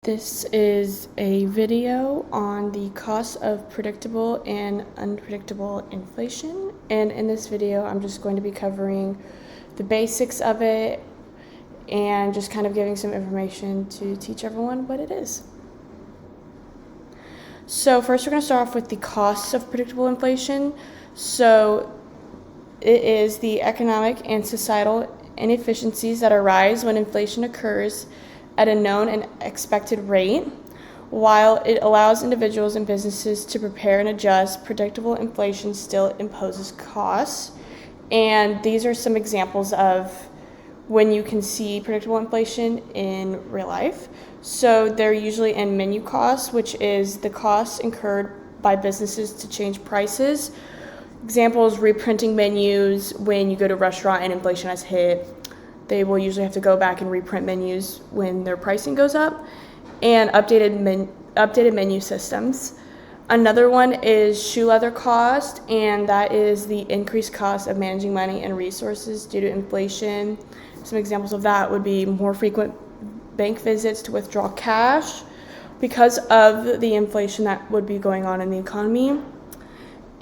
This is a video on the cost of predictable and unpredictable inflation, and in this video I'm just going to be covering the basics of it and just kind of giving some information to teach everyone what it is. So first we're going to start off with the costs of predictable inflation. So it is the economic and societal inefficiencies that arise when inflation occurs at a known and expected rate. While it allows individuals and businesses to prepare and adjust, predictable inflation still imposes costs. And these are some examples of when you can see predictable inflation in real life. So they're usually in menu costs, which is the costs incurred by businesses to change prices. Examples: reprinting menus when you go to a restaurant and inflation has hit. They will usually have to go back and reprint menus when their pricing goes up, and updated menu systems. Another one is shoe leather cost, and that is the increased cost of managing money and resources due to inflation. Some examples of that would be more frequent bank visits to withdraw cash because of the inflation that would be going on in the economy.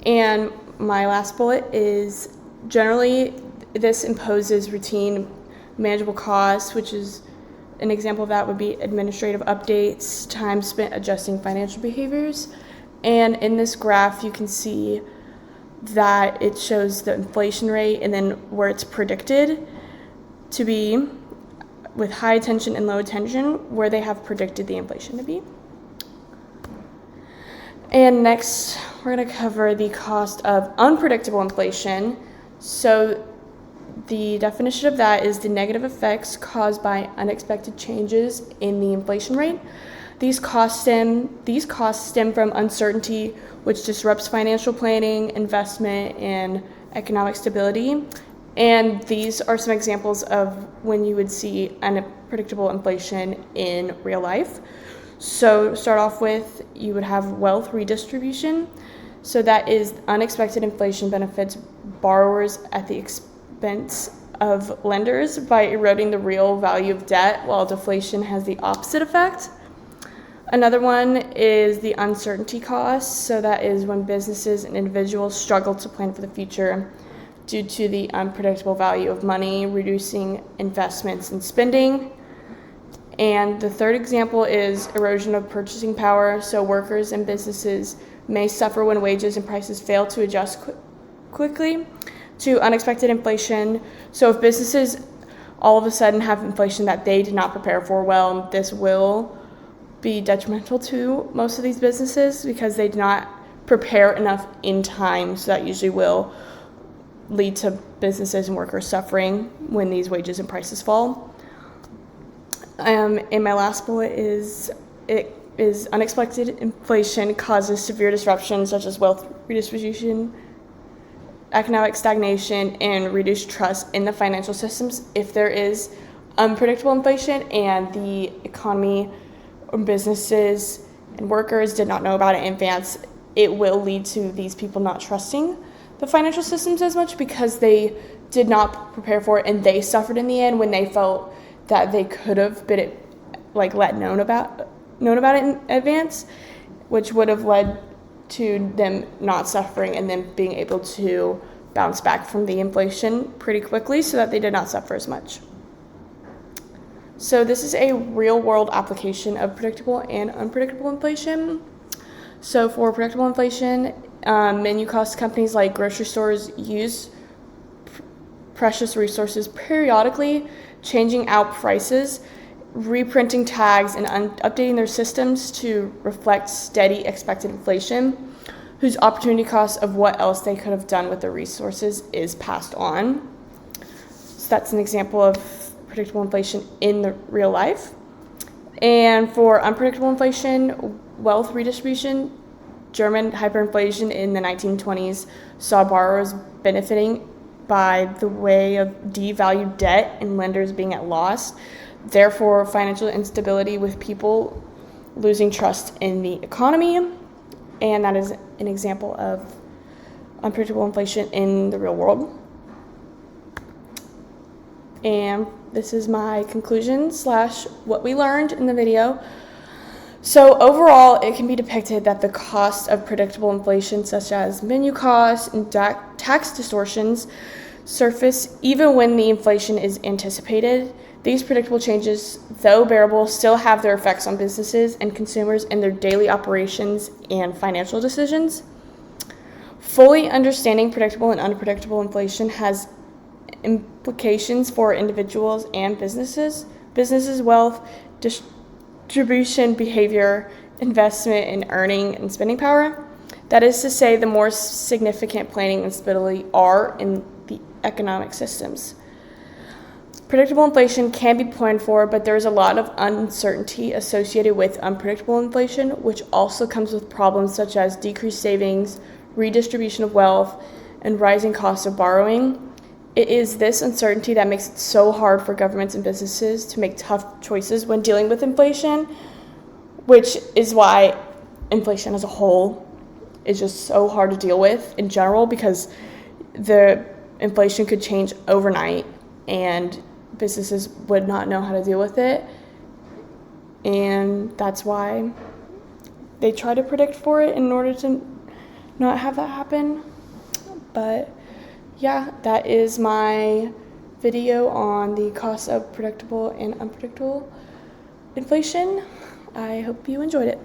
And my last bullet is generally this imposes routine manageable costs, which is an example of that would be administrative updates, time spent adjusting financial behaviors. And in this graph you can see that it shows the inflation rate and then where it's predicted to be with high attention and low attention, where they have predicted the inflation to be. And next we're going to cover the cost of unpredictable inflation. So the definition of that is the negative effects caused by unexpected changes in the inflation rate. These costs stem from uncertainty, which disrupts financial planning, investment, and economic stability. And these are some examples of when you would see unpredictable inflation in real life. So start off with, you would have wealth redistribution. So that is unexpected inflation benefits borrowers at the expense of lenders by eroding the real value of debt, while deflation has the opposite effect. Another one is the uncertainty cost. So that is when businesses and individuals struggle to plan for the future due to the unpredictable value of money, reducing investments and spending. And the third example is erosion of purchasing power. So workers and businesses may suffer when wages and prices fail to adjust quickly to unexpected inflation. So if businesses all of a sudden have inflation that they did not prepare for well, this will be detrimental to most of these businesses because they did not prepare enough in time. So that usually will lead to businesses and workers suffering when these wages and prices fall. And my last bullet is unexpected inflation causes severe disruptions such as wealth redistribution, economic stagnation, and reduced trust in the financial systems. If there is unpredictable inflation and the economy or businesses and workers did not know about it in advance, it will lead to these people not trusting the financial systems as much because they did not prepare for it and they suffered in the end when they felt that they could have been known about it in advance, which would have led to them not suffering and then being able to bounce back from the inflation pretty quickly so that they did not suffer as much. So this is a real world application of predictable and unpredictable inflation. So for predictable inflation, menu cost companies like grocery stores use precious resources periodically, changing out prices, reprinting tags, and updating their systems to reflect steady expected inflation, whose opportunity cost of what else they could have done with their resources is passed on. So that's an example of predictable inflation in the real life. And for unpredictable inflation, wealth redistribution, German hyperinflation in the 1920s saw borrowers benefiting by the way of devalued debt and lenders being at loss. Therefore, financial instability with people losing trust in the economy. And that is an example of unpredictable inflation in the real world. And this is my conclusion / what we learned in the video. So overall, it can be depicted that the cost of predictable inflation, such as menu costs and tax distortions, surface even when the inflation is anticipated. These predictable changes, though bearable, still have their effects on businesses and consumers in their daily operations and financial decisions. Fully understanding predictable and unpredictable inflation has implications for individuals and businesses. Businesses' wealth distribution behavior, investment in earning and spending power. That is to say, the more significant planning and stability are in the economic systems. Predictable inflation can be planned for, but there is a lot of uncertainty associated with unpredictable inflation, which also comes with problems such as decreased savings, redistribution of wealth, and rising costs of borrowing. It is this uncertainty that makes it so hard for governments and businesses to make tough choices when dealing with inflation, which is why inflation as a whole is just so hard to deal with in general, because the inflation could change overnight and businesses would not know how to deal with it. And that's why they try to predict for it in order to not have that happen. But yeah, that is my video on the costs of predictable and unpredictable inflation. I hope you enjoyed it.